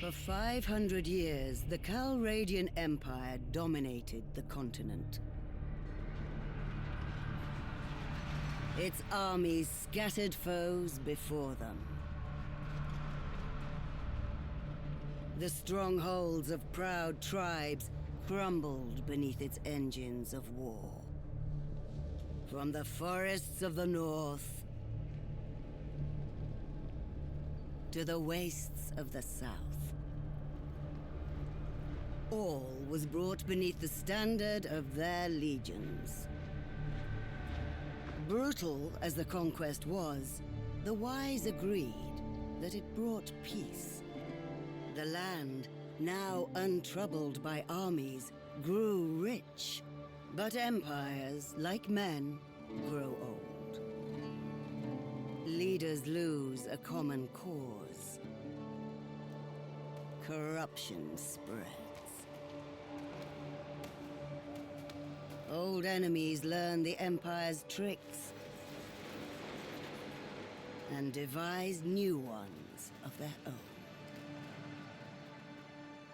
For 500 years, the Calradian Empire dominated the continent. Its armies scattered foes before them. The strongholds of proud tribes crumbled beneath its engines of war. From the forests of the north to the wastes of the south, all was brought beneath the standard of their legions. Brutal as the conquest was, the wise agreed that it brought peace. The land, now untroubled by armies, grew rich. But empires, like men, grow old. Leaders lose a common cause. Corruption spreads. Old enemies learn the Empire's tricks and devise new ones of their own.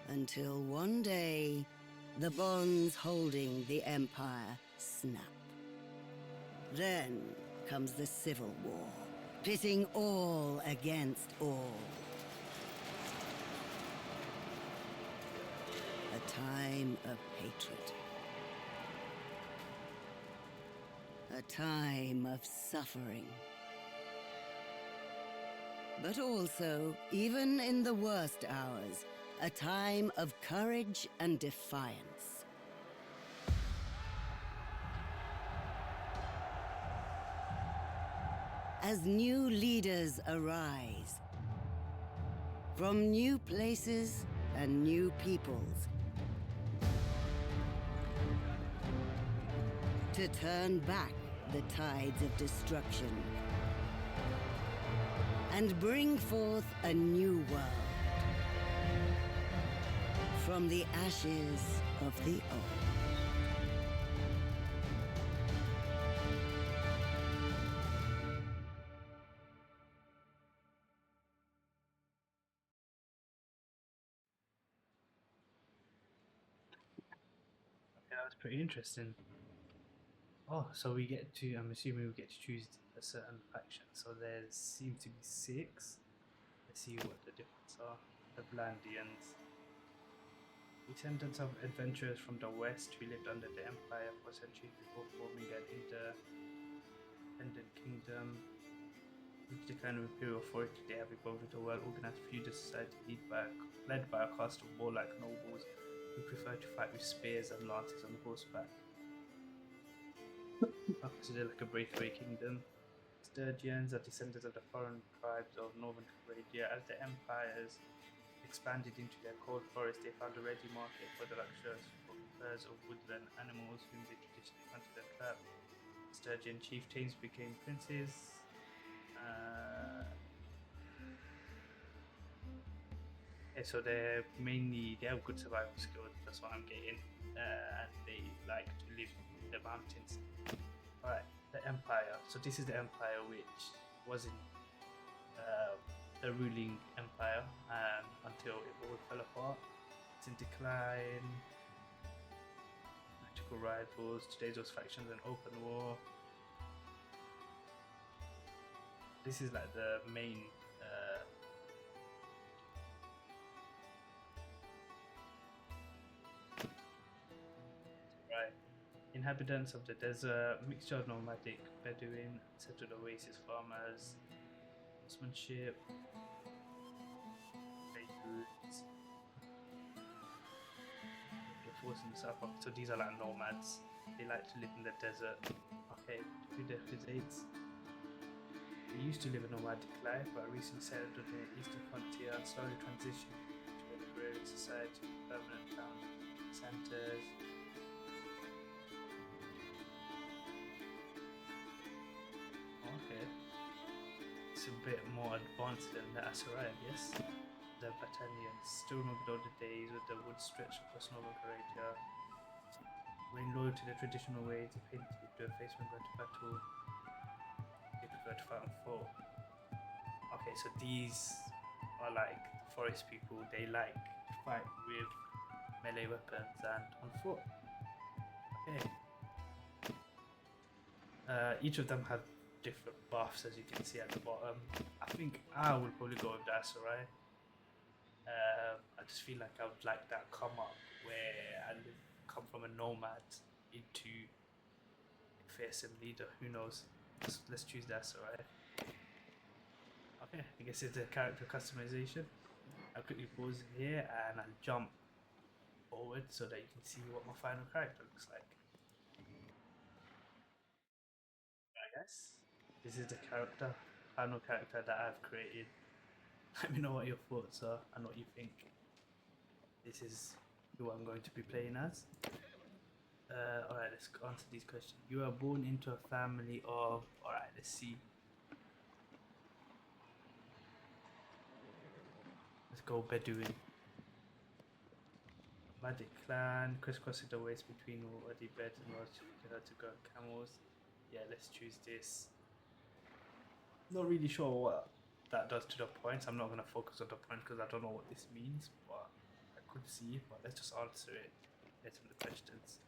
Until one day, the bonds holding the Empire snap. Then comes the Civil War, pitting all against all. A time of hatred. A time of suffering. But also, even in the worst hours, a time of courage and defiance. As new leaders arise, from new places and new peoples, to turn back the tides of destruction and bring forth a new world from the ashes of the old. Okay, that was pretty interesting. Oh, so we get to, I'm assuming we get to choose a certain faction. So there seems to be 6. Let's see what the difference are. The Blandians. Descendants of adventurers from the west who lived under the Empire for centuries before forming an independent kingdom. With the kind of imperial authority they have evolved into a well-organized feudal society led by a caste of warlike nobles who prefer to fight with spears and lances on horseback. Are considered like a breakaway kingdom. Sturgians are descendants of the foreign tribes of northern Calradia. As the empires expanded into their cold forest, they found a ready market for the luxurious furs of woodland animals whom they traditionally hunted and trapped. Sturgian chieftains became princes. So they have good survival skills, that's what I'm getting, and they like to live in the mountains. Alright, the Empire. So this is the Empire which wasn't the ruling empire until it all fell apart. It's in decline. Magical rivals. Today those factions in open war. This is like the main right. Inhabitants of the desert, mixture of nomadic Bedouin, settled oasis farmers, horsemanship, goods. Forcing the South Africa. So these are like nomads. They like to live in the desert. Okay, through the Crusades. They used to live a nomadic life, but recently settled on the eastern frontier and slowly transitioned to an agrarian society with permanent town centers. Okay, it's a bit more advanced than the Asari, I guess. The battalions still remember the older days with the wood stretched across northern Calradia. Remain loyal to their traditional ways, they painted to a face when going to battle. They prefer to fight on foot. Okay, so these are like the forest people, they like fight with melee weapons and on foot. Okay. Each of them have different buffs, as you can see at the bottom. I think I would probably go with the Asarai. I just feel like I would like that come up where I come from a nomad into a fearsome leader. Who knows? Let's choose that, alright. Okay, I guess it's a character customization. I'll quickly pause here and I'll jump forward so that you can see what my final character looks like. Alright guys, this is the final character that I've created. Let me know what your thoughts are and what you think. This is who I'm going to be playing as. Alright, let's answer these questions. You are born into a family of... Alright, let's see. Let's go Bedouin. Magic clan, crisscrossing the ways between already beds and was to go camels. Yeah, let's choose this. Not really sure what that does to the points. I'm not going to focus on the point because I don't know what this means, but I could see. But let's just answer it. Let's answer the questions.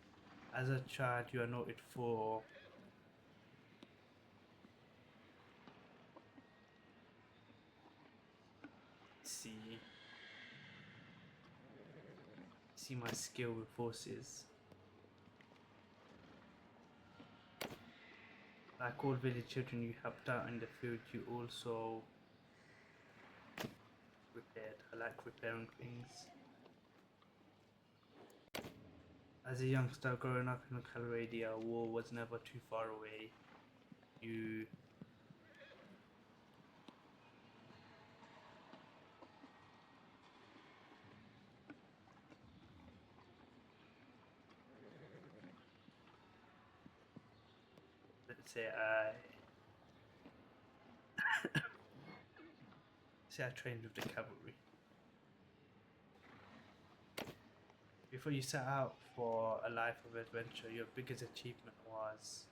As a child, you are noted for see my skill with horses. Like all village children, you helped out in the field. You also repaired. I like repairing things. As a youngster growing up in Calradia, war was never too far away. You let's say I trained with the cavalry. Before you set out for a life of adventure, your biggest achievement was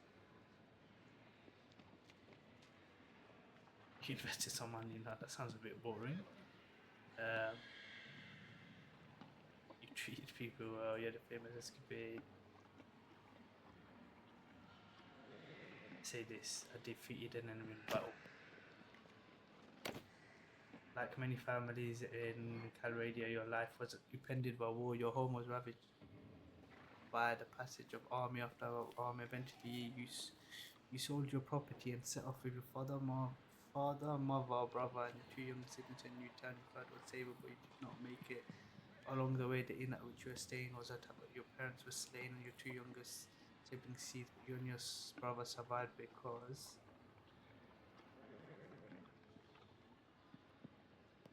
you invested some money in that. That sounds a bit boring. You treated people well. You had a famous escapade. Say this: I defeated an enemy in battle. Like many families in Calradia, your life was upended by war. Your home was ravaged by the passage of army after army. Eventually, you sold your property and set off with your father, mother, brother, and your two younger siblings to a new town. You thought was safe, but you did not make it. Along the way, the inn at which you were staying was attacked. Your parents were slain, and your two youngest siblings seized. But you and your brother survived because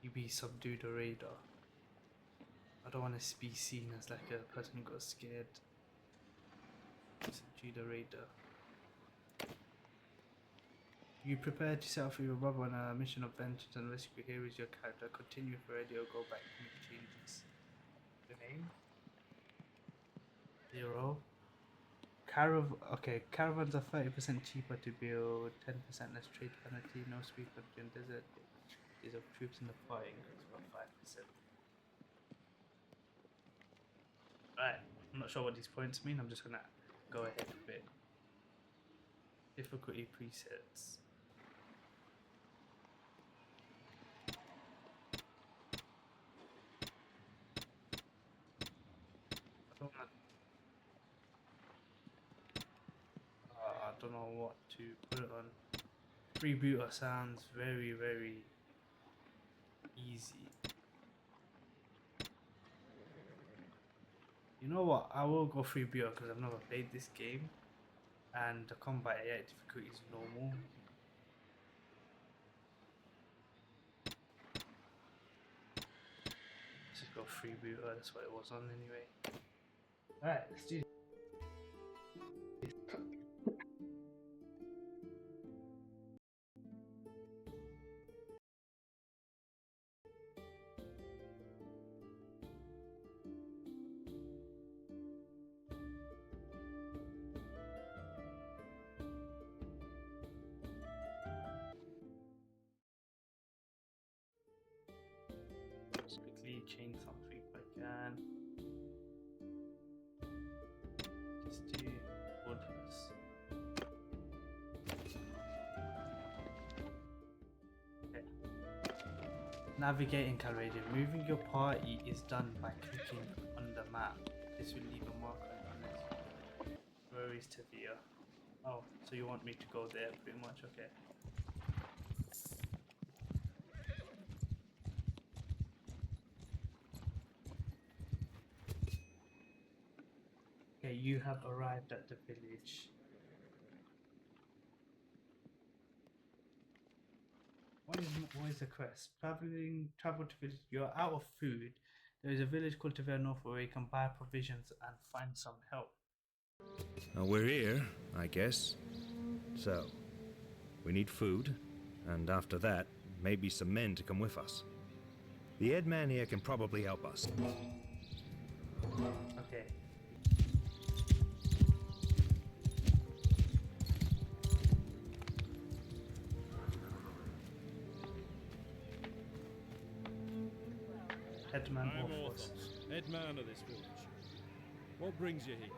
you be subdued a raider. I don't want to be seen as like a person who got scared. Subdued a raider. You prepared yourself for your brother on a mission of vengeance and rescue. Here is your character. Continue for radio, go back and make changes. The name? 0. Caravans are 30% cheaper to build, 10% less trade penalty, no speed country and desert. These are troops in the fighting, it's about 5%. Right, I'm not sure what these points mean, I'm just gonna go ahead with it. Difficulty presets. I don't know what to put it on. Freebooter sounds very, very easy. You know what? I will go freebooter because I've never played this game, and the combat AI difficulty is normal. Let's just go freebooter. That's what it was on anyway. All right, let's do. change something if I can. Just do wood first. Okay. Navigating Calradia. Moving your party is done by clicking on the map. This will leave a marker on it. Where is Tavia? Oh, so you want me to go there pretty much, okay. Okay, you have arrived at the village. What is the quest? Travel to village. You're out of food. There is a village called Tavia North where you can buy provisions and find some help. We're here, I guess. So, we need food, and after that, maybe some men to come with us. The head man here can probably help us. Okay. Headman I'm or Orthos, head man of this village. What brings you here?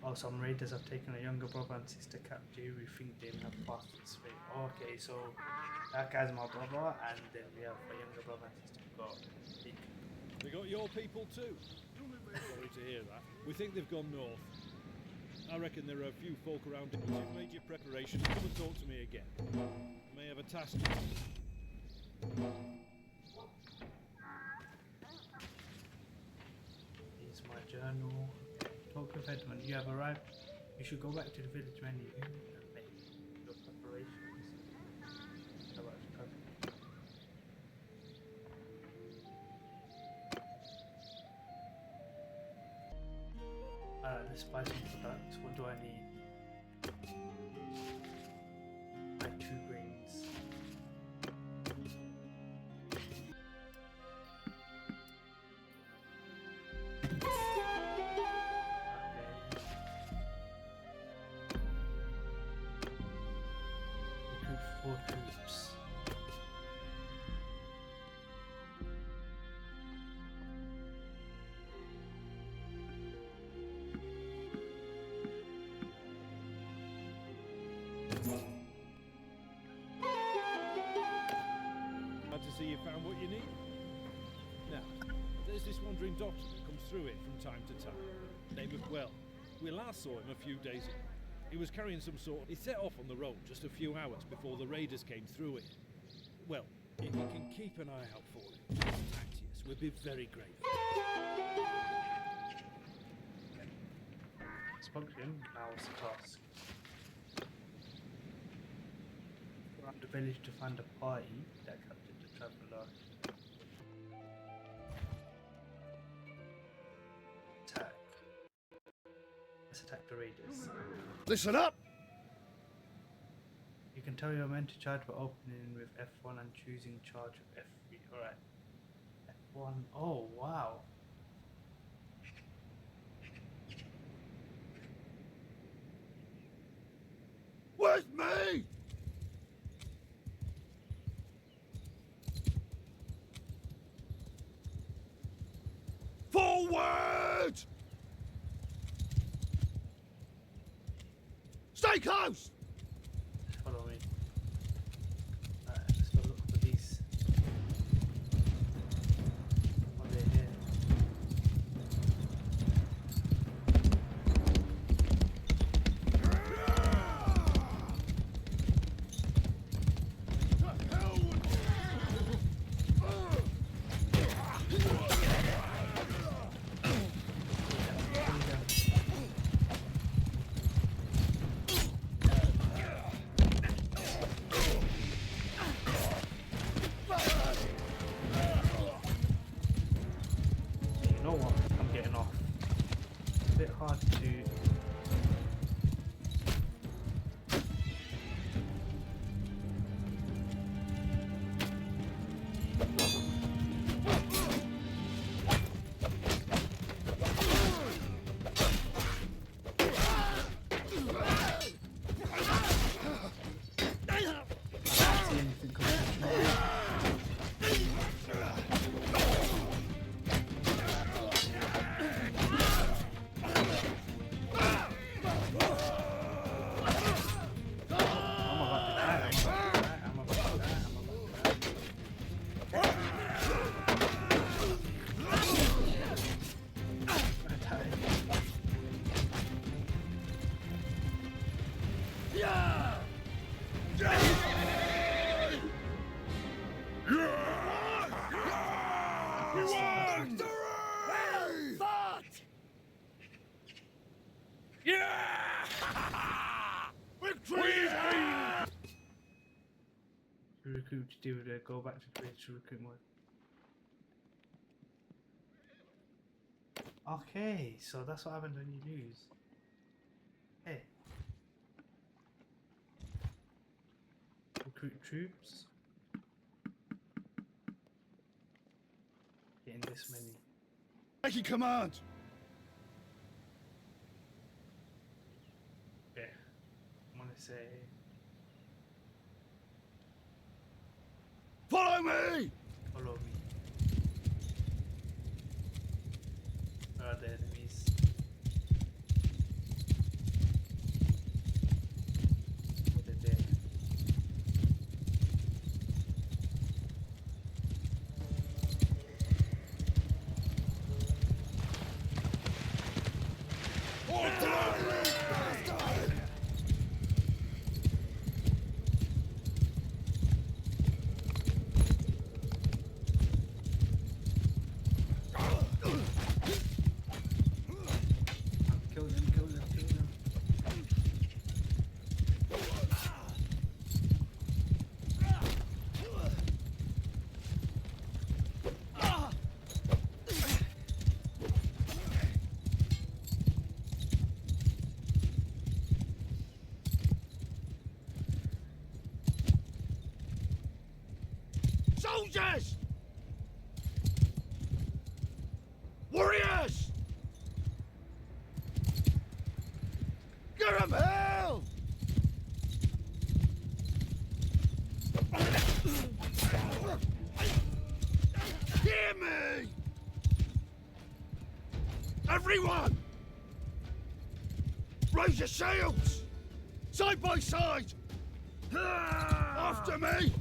Oh, some raiders have taken a younger brother and sister captive. We think they have passed this way. Okay, so that guy's my brother, and then we have a younger brother and sister who got taken. They got your people too. Sorry to hear that. We think they've gone north. I reckon there are a few folk around. If you've made your preparations, come and talk to me again. I may have a task. Here's my journal. Talk with Edmund. You have arrived. You should go back to the village menu and make your preparations. About to travel. Let's buy some products. What do I need? Buy 2 grains. Recruit 4 troops. Glad to see you found what you need. Now, there's this wandering doctor that comes through it from time to time. Name of Well. We last saw him a few days ago. He was carrying some sort. He set off on the road just a few hours before the raiders came through it. Well, if you can keep an eye out for him, contact us. We'd be very grateful. Spoke to him. Now it's the task. Around the village to find a party that captured the traveler. Attack. Let's attack the raiders. Listen up! You can tell your men to charge by opening with F1 and choosing charge with F3. Alright. F1. Oh, wow. With me! Forward! Stay close! Follow me. Alright, let's go look for these. Oh, they're here. You know what? I'm getting off. It's a bit hard to. I can't see anything coming. Yeah! Victory! To recruit to do the go back to create to recruit mode. Okay, so that's what happened when you lose. Hey. Recruit troops. Getting this many. Taking command! Okay. I'm gonna say Follow me! follow me. Where are the enemies? Oh, they're there. Kill them, kill them, kill them. Soldiers! Warriors! Give 'em hell! Hear me! Everyone! Raise your shields! Side by side! After me!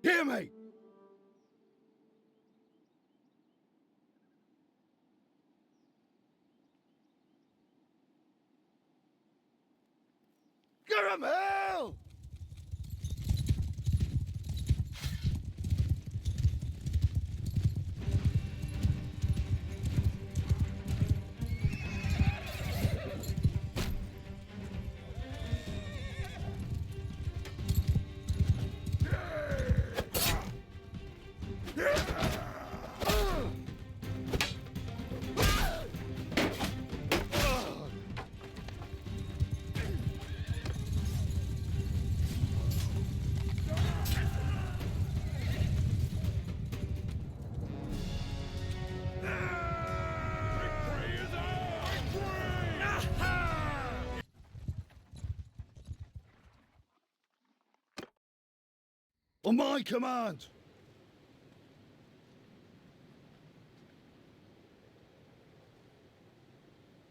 Hear me! Give 'em hell! On my command!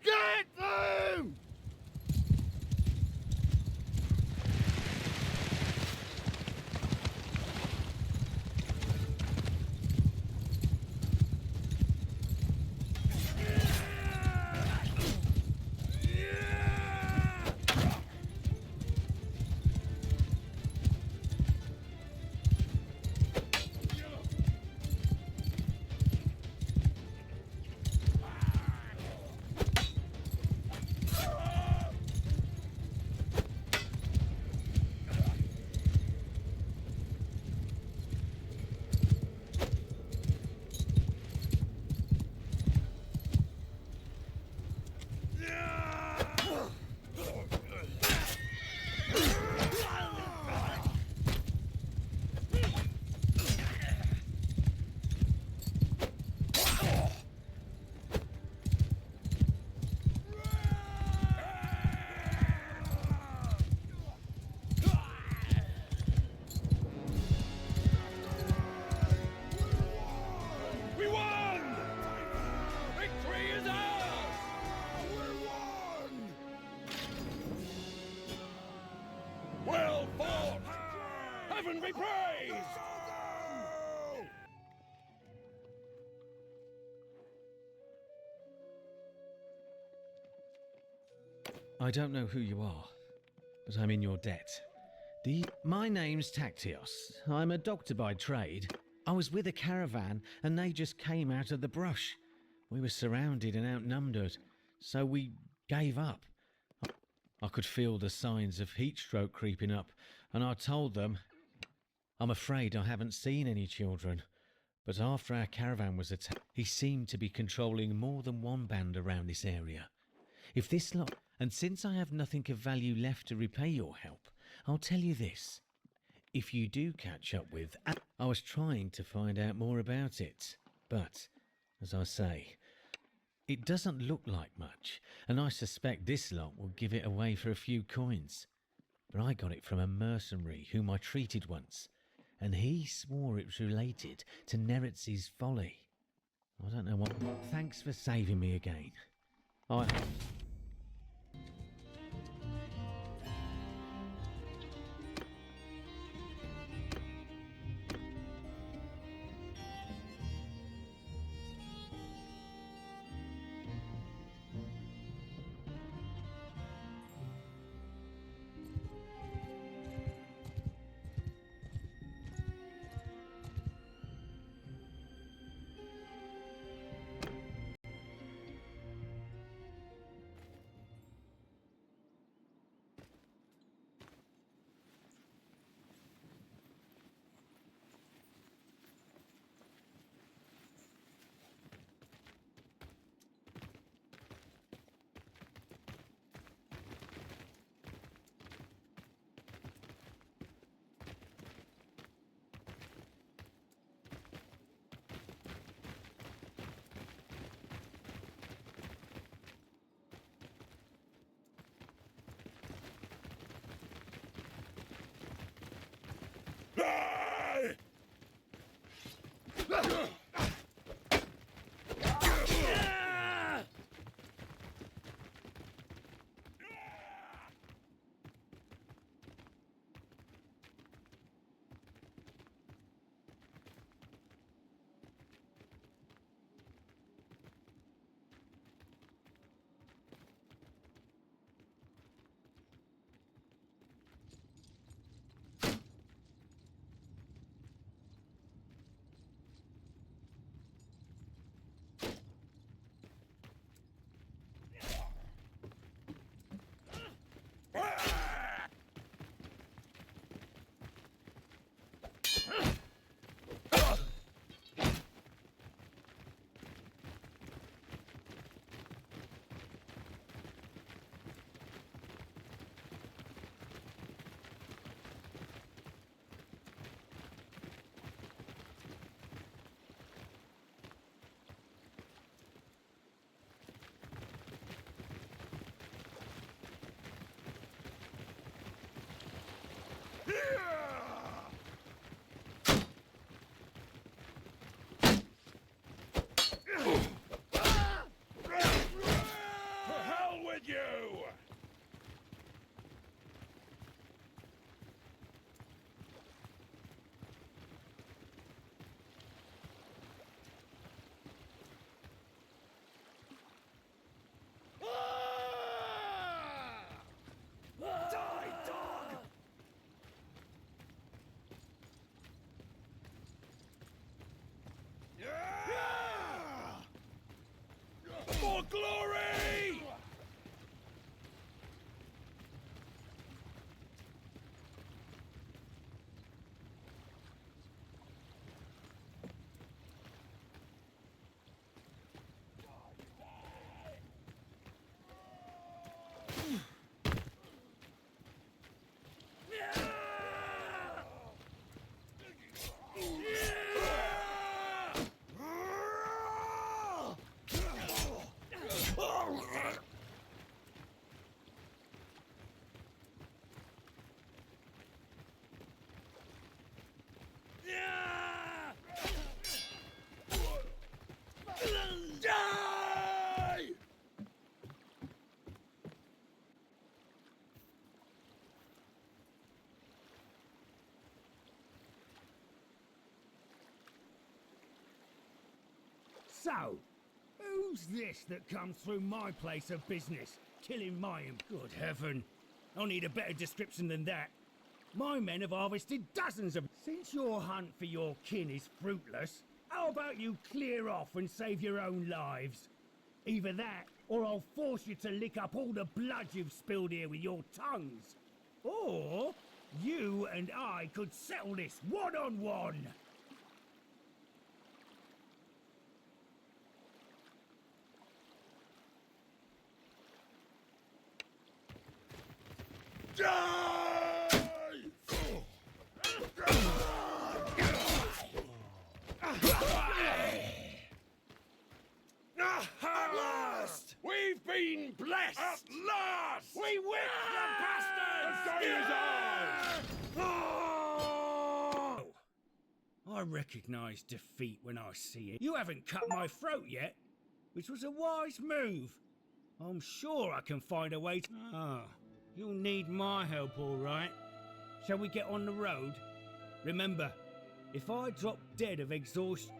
Get them! I don't know who you are, but I'm in your debt. My name's Tactios. I'm a doctor by trade. I was with a caravan and they just came out of the brush. We were surrounded and outnumbered, so we gave up. I could feel the signs of heat stroke creeping up, and I told them, I'm afraid I haven't seen any children. But after our caravan was attacked, he seemed to be controlling more than one band around this area. If this lot... And since I have nothing of value left to repay your help, I'll tell you this. If you do catch up with... I was trying to find out more about it, but, as I say, it doesn't look like much, and I suspect this lot will give it away for a few coins. But I got it from a mercenary whom I treated once, and he swore it was related to Neretz's folly. I don't know what... Thanks for saving me again. For glory! So, who's this that comes through my place of business? killing mayhem. Good heaven. I'll need a better description than that. My men have harvested dozens of... Since your hunt for your kin is fruitless, how about you clear off and save your own lives? Either that, or I'll force you to lick up all the blood you've spilled here with your tongues. Or you and I could settle this one-on-one. At last! We've been blessed! At last! We whipped the bastards! The day is ours! I recognise defeat when I see it. You haven't cut my throat yet, which was a wise move. I'm sure I can find a way to... Ah, you'll need my help, all right. Shall we get on the road? Remember, if I drop dead of exhaustion...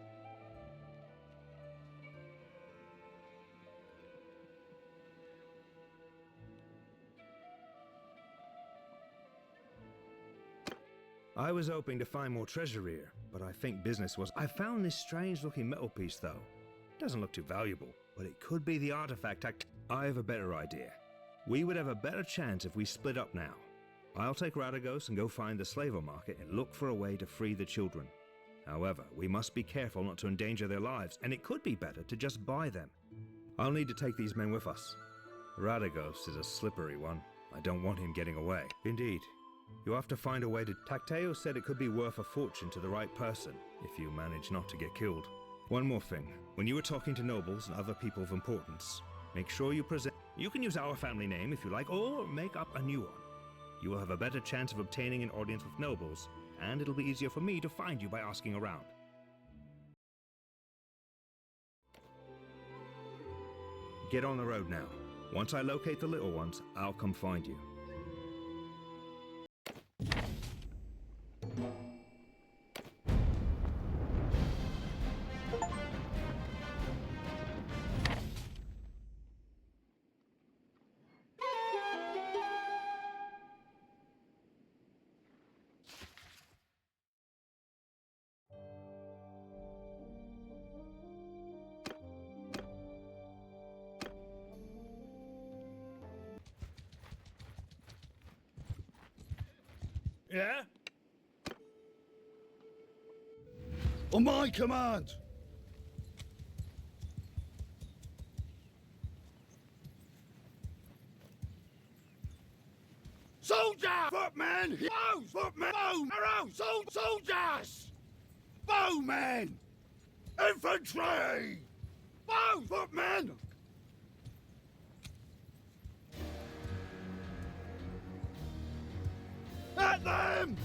I was hoping to find more treasure here, but I think business was... I found this strange-looking metal piece, though. Doesn't look too valuable, but it could be the artifact I have a better idea. We would have a better chance if we split up now. I'll take Radagos and go find the slaver market and look for a way to free the children. However, we must be careful not to endanger their lives, and it could be better to just buy them. I'll need to take these men with us. Radagos is a slippery one. I don't want him getting away. Indeed. You have to find a way to... Tacteo said it could be worth a fortune to the right person, if you manage not to get killed. One more thing. When you are talking to nobles and other people of importance, make sure you present... You can use our family name if you like, or make up a new one. You will have a better chance of obtaining an audience with nobles, and it'll be easier for me to find you by asking around. Get on the road now. Once I locate the little ones, I'll come find you. Yeah? On my command! Soldier! Footmen! Bows! Footmen! Bow! Arrows! Soldiers! Bowmen! Infantry! Bow! Footmen! At them!